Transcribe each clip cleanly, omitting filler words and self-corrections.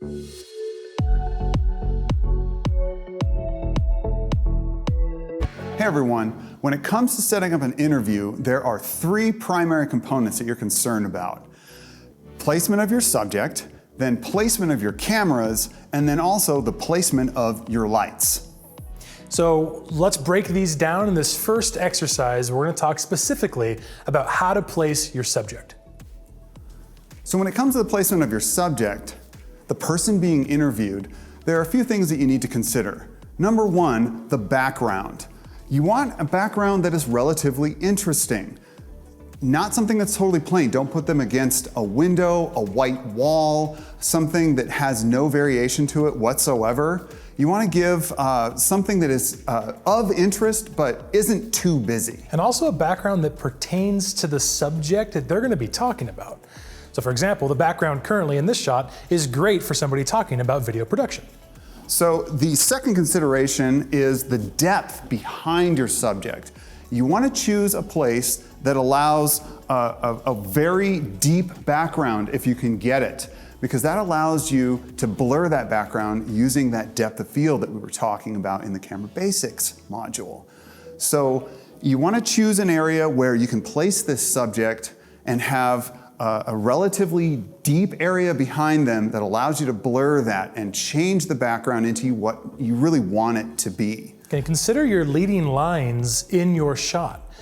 Hey everyone, when it comes to setting up an interview, there are three primary components that you're concerned about. Placement of your subject, then placement of your cameras, and then also the placement of your lights. So let's break these down. In this first exercise, we're going to talk specifically about how to place your subject. So when it comes to the placement of your subject, the person being interviewed, there are a few things that you need to consider. Number one, the background. You want a background that is relatively interesting. Not something that's totally plain. Don't put them against a window, a white wall, something that has no variation to it whatsoever. You want to give something that is of interest but isn't too busy. And also a background that pertains to the subject that they're going to be talking about. So for example, the background currently in this shot is great for somebody talking about video production. So the second consideration is the depth behind your subject. You want to choose a place that allows a very deep background if you can get it, because that allows you to blur that background using that depth of field that we were talking about in the Camera Basics module. So you want to choose an area where you can place this subject and have a relatively deep area behind them that allows you to blur that and change the background into what you really want it to be. Okay, consider your leading lines in your shot.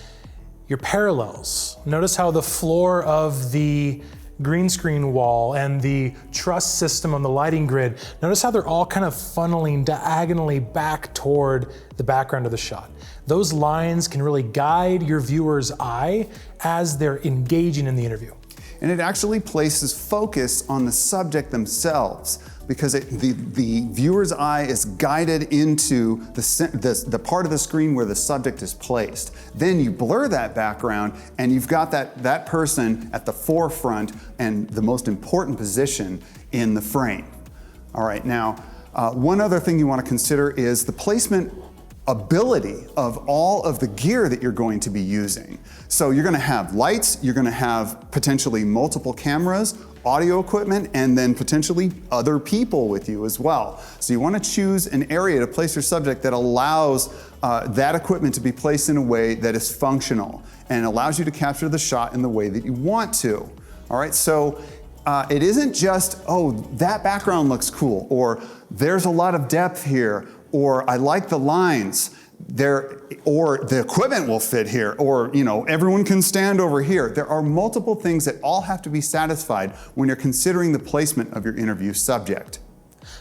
Your parallels. Notice how the floor of the green screen wall and the truss system on the lighting grid, notice how they're all kind of funneling diagonally back toward the background of the shot. Those lines can really guide your viewer's eye as they're engaging in the interview. And it actually places focus on the subject themselves, because the viewer's eye is guided into the part of the screen where the subject is placed. Then you blur that background and you've got that person at the forefront and the most important position in the frame. All right, now one other thing you want to consider is the placement ability of all of the gear that you're going to be using. So you're going to have lights, you're going to have potentially multiple cameras, audio equipment, and then potentially other people with you as well. So you want to choose an area to place your subject that allows that equipment to be placed in a way that is functional and allows you to capture the shot in the way that you want to. All right, so it isn't just, oh, that background looks cool, or there's a lot of depth here, or I like the lines there, or the equipment will fit here, or everyone can stand over here. There are multiple things that all have to be satisfied when you're considering the placement of your interview subject.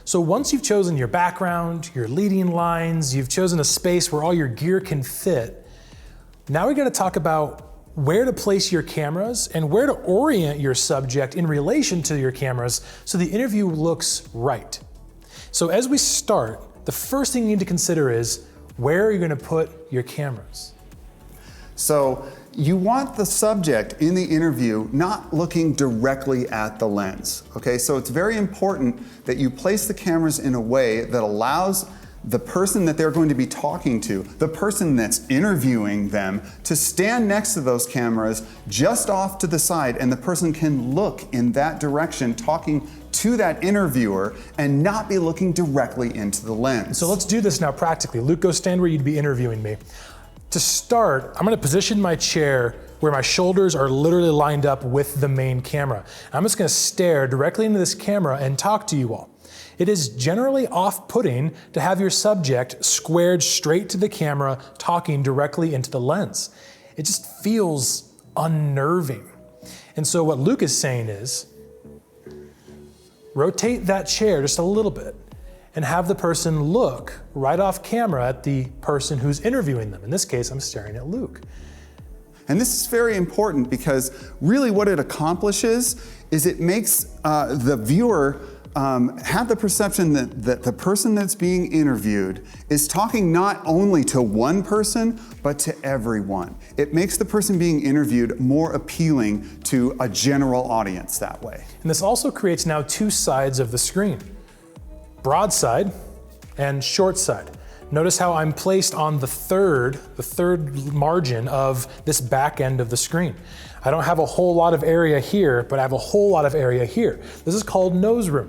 So once you've chosen your background, your leading lines, you've chosen a space where all your gear can fit, now we got to talk about where to place your cameras and where to orient your subject in relation to your cameras so the interview looks right. So as we start, the first thing you need to consider is where are you going to put your cameras? So you want the subject in the interview not looking directly at the lens. Okay, so it's very important that you place the cameras in a way that allows the person that they're going to be talking to, the person that's interviewing them, to stand next to those cameras just off to the side, and the person can look in that direction talking to that interviewer and not be looking directly into the lens. So let's do this now practically. Luke, go stand where you'd be interviewing me. To start, I'm going to position my chair where my shoulders are literally lined up with the main camera. I'm just going to stare directly into this camera and talk to you all. It is generally off-putting to have your subject squared straight to the camera talking directly into the lens. It just feels unnerving. And so what Luke is saying is, rotate that chair just a little bit and have the person look right off camera at the person who's interviewing them. In this case, I'm staring at Luke. And this is very important because really what it accomplishes is it makes the viewer have the perception that the person that's being interviewed is talking not only to one person, but to everyone. It makes the person being interviewed more appealing to a general audience that way. And this also creates now two sides of the screen, broad side and short side. Notice how I'm placed on the third margin of this back end of the screen. I don't have a whole lot of area here, but I have a whole lot of area here. This is called nose room.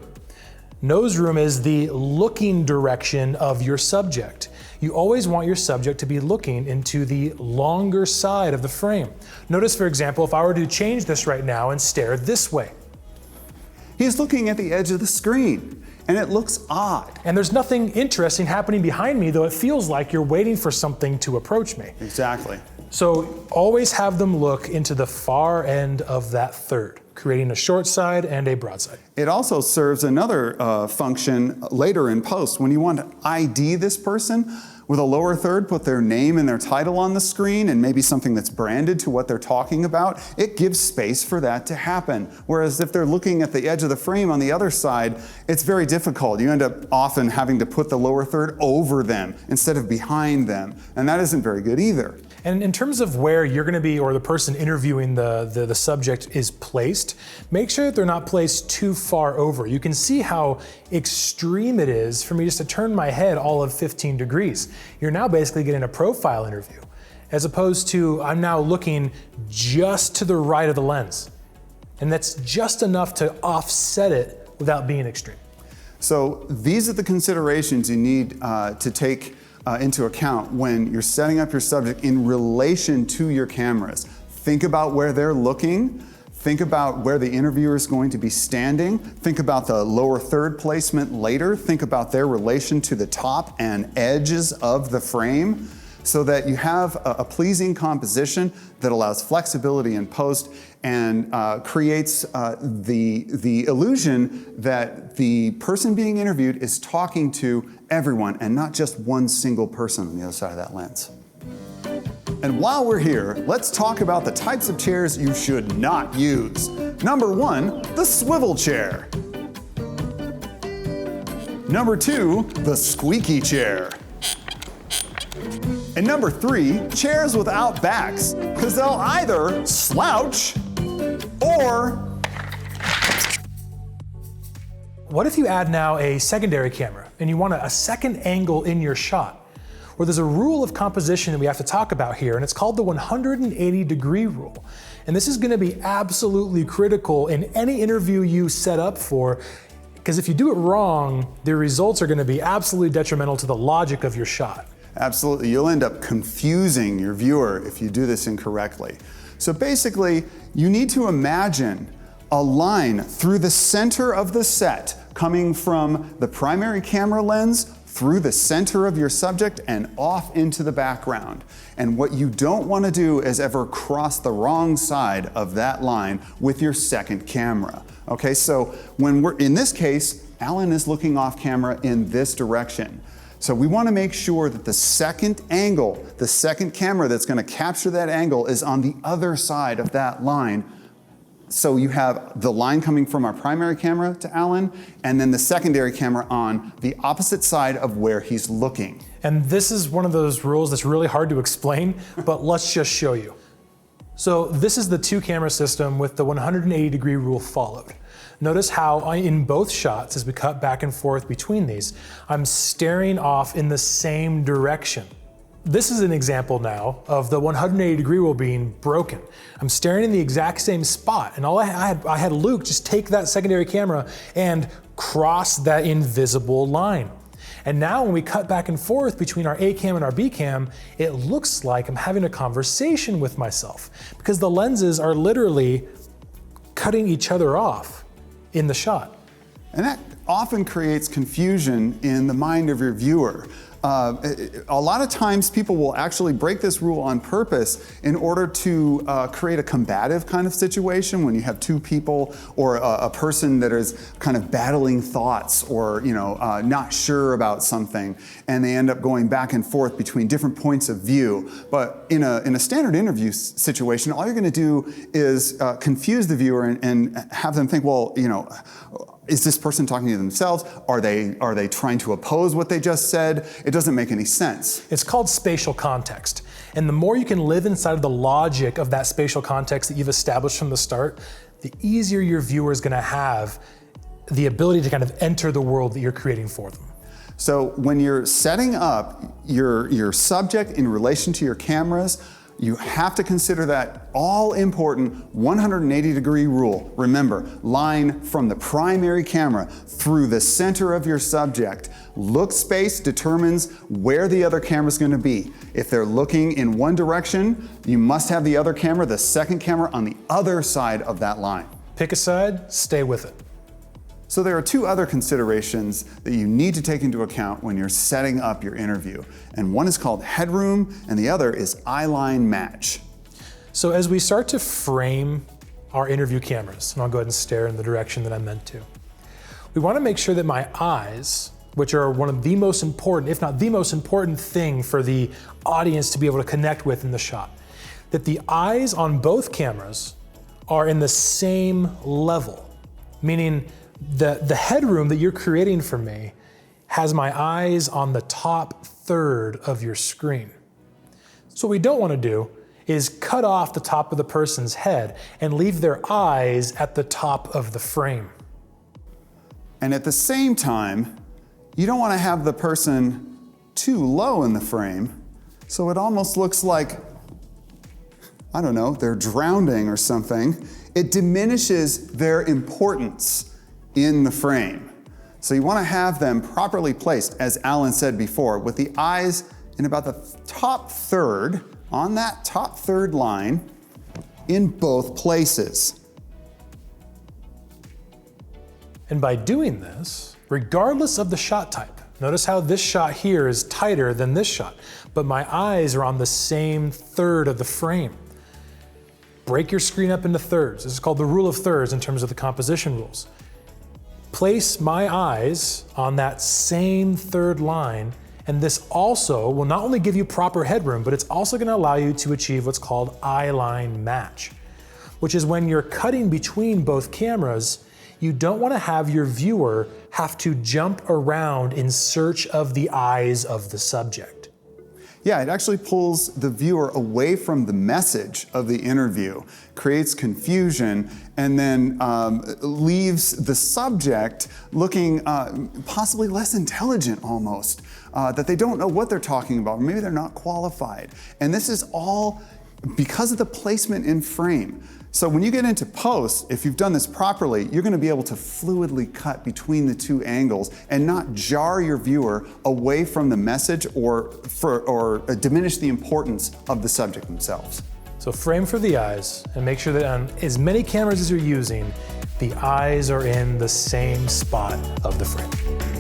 Nose room is the looking direction of your subject. You always want your subject to be looking into the longer side of the frame. Notice, for example, if I were to change this right now and stare this way. He's looking at the edge of the screen, and it looks odd. And there's nothing interesting happening behind me, though it feels like you're waiting for something to approach me. Exactly. So always have them look into the far end of that third, creating a short side and a broad side. It also serves another function later in post. When you want to ID this person, with a lower third, put their name and their title on the screen and maybe something that's branded to what they're talking about. It gives space for that to happen. Whereas if they're looking at the edge of the frame on the other side, it's very difficult. You end up often having to put the lower third over them instead of behind them. And that isn't very good either. And in terms of where you're going to be, or the person interviewing the subject is placed, make sure that they're not placed too far over. You can see how extreme it is for me just to turn my head all of 15 degrees. You're now basically getting a profile interview, as opposed to I'm now looking just to the right of the lens. And that's just enough to offset it without being extreme. So these are the considerations you need to take into account when you're setting up your subject in relation to your cameras. Think about where they're looking. Think about where the interviewer is going to be standing. Think about the lower third placement later. Think about their relation to the top and edges of the frame so that you have a pleasing composition that allows flexibility in post and creates the illusion that the person being interviewed is talking to everyone and not just one single person on the other side of that lens. And while we're here, let's talk about the types of chairs you should not use. Number 1, the swivel chair. Number 2, the squeaky chair. And number 3, chairs without backs, because they'll either slouch or... What if you add now a secondary camera and you want a second angle in your shot? Where there's a rule of composition that we have to talk about here, and it's called the 180-degree rule. And this is going to be absolutely critical in any interview you set up for, because if you do it wrong, the results are going to be absolutely detrimental to the logic of your shot. Absolutely. You'll end up confusing your viewer if you do this incorrectly. So basically, you need to imagine a line through the center of the set coming from the primary camera lens through the center of your subject and off into the background. And what you don't want to do is ever cross the wrong side of that line with your second camera. Okay, so when we're in this case, Alan is looking off camera in this direction. So we want to make sure that the second angle, the second camera that's going to capture that angle is on the other side of that line. So you have the line coming from our primary camera to Alan, and then the secondary camera on the opposite side of where he's looking. And this is one of those rules that's really hard to explain, but let's just show you. So this is the 2-camera system with the 180-degree rule followed. Notice how in both shots, as we cut back and forth between these, I'm staring off in the same direction. This is an example now of the 180-degree rule being broken. I'm staring in the exact same spot, and I had Luke just take that secondary camera and cross that invisible line. And now when we cut back and forth between our A cam and our B cam, it looks like I'm having a conversation with myself because the lenses are literally cutting each other off in the shot. And that often creates confusion in the mind of your viewer. A lot of times people will actually break this rule on purpose in order to create a combative kind of situation when you have two people or a person that is kind of battling thoughts or not sure about something, and they end up going back and forth between different points of view. But in a standard interview situation, all you're going to do is confuse the viewer and have them think, well, is this person talking to themselves? Are they trying to oppose what they just said? It doesn't make any sense. It's called spatial context. And the more you can live inside of the logic of that spatial context that you've established from the start, the easier your viewer is going to have the ability to kind of enter the world that you're creating for them. So when you're setting up your subject in relation to your cameras, You have to consider that all-important 180-degree rule. Remember, line from the primary camera through the center of your subject. Look space determines where the other camera is going to be. If they're looking in one direction, you must have the other camera, the second camera, on the other side of that line. Pick a side, stay with it. So there are two other considerations that you need to take into account when you're setting up your interview. And one is called headroom, and the other is eye-line match. So as we start to frame our interview cameras, and I'll go ahead and stare in the direction that I'm meant to, we want to make sure that my eyes, which are one of the most important, if not the most important thing for the audience to be able to connect with in the shot, that the eyes on both cameras are in the same level, meaning the headroom that you're creating for me has my eyes on the top third of your screen. So what we don't want to do is cut off the top of the person's head and leave their eyes at the top of the frame. And at the same time, you don't want to have the person too low in the frame, so it almost looks like, I don't know, they're drowning or something. It diminishes their importance in the frame. So you want to have them properly placed, as Alan said before, with the eyes in about the top third, on that top third line, in both places. And by doing this, regardless of the shot type, notice how this shot here is tighter than this shot, but my eyes are on the same third of the frame. Break your screen up into thirds. This is called the rule of thirds in terms of the composition rules. Place my eyes on that same third line, and this also will not only give you proper headroom, but it's also going to allow you to achieve what's called eye-line match, which is when you're cutting between both cameras, you don't want to have your viewer have to jump around in search of the eyes of the subject. Yeah, it actually pulls the viewer away from the message of the interview, creates confusion, and then leaves the subject looking possibly less intelligent almost, that they don't know what they're talking about, or maybe they're not qualified. And this is all because of the placement in frame. So when you get into post, if you've done this properly, you're going to be able to fluidly cut between the two angles and not jar your viewer away from the message or diminish the importance of the subject themselves. So frame for the eyes, and make sure that on as many cameras as you're using, the eyes are in the same spot of the frame.